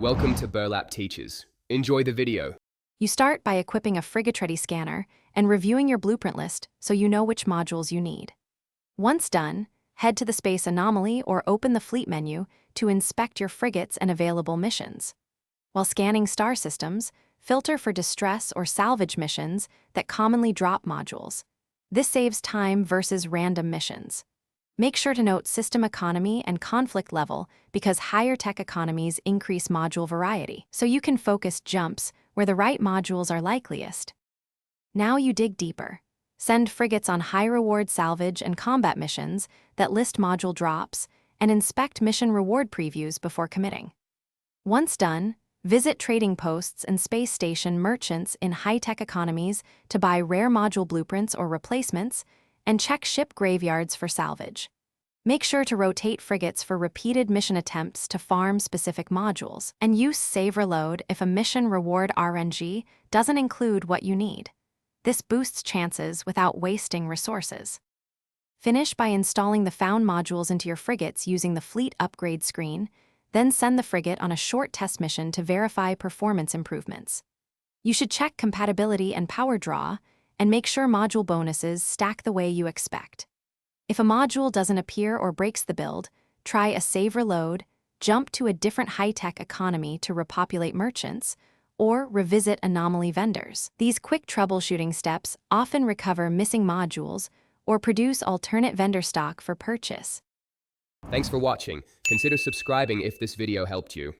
Welcome to Burlap Teachers. Enjoy the video. You start by equipping a Frigate scanner and reviewing your blueprint list so you know which modules you need. Once done, head to the Space Anomaly or open the Fleet menu to inspect your frigates and available missions. While scanning star systems, filter for distress or salvage missions that commonly drop modules. This saves time versus random missions. Make sure to note system economy and conflict level because higher tech economies increase module variety, so you can focus jumps where the right modules are likeliest. Now you dig deeper. Send frigates on high-reward salvage and combat missions that list module drops and inspect mission reward previews before committing. Once done, visit trading posts and space station merchants in high-tech economies to buy rare module blueprints or replacements, and check ship graveyards for salvage. Make sure to rotate frigates for repeated mission attempts to farm specific modules, and use Save Reload if a mission reward RNG doesn't include what you need. This boosts chances without wasting resources. Finish by installing the found modules into your frigates using the Fleet Upgrade screen, then send the frigate on a short test mission to verify performance improvements. You should check compatibility and power draw, and make sure module bonuses stack the way you expect. If a module doesn't appear or breaks the build, try a Save Reload, jump to a different high-tech economy to repopulate merchants, or revisit anomaly vendors. These quick troubleshooting steps often recover missing modules or produce alternate vendor stock for purchase. Thanks for watching. Consider subscribing if this video helped you.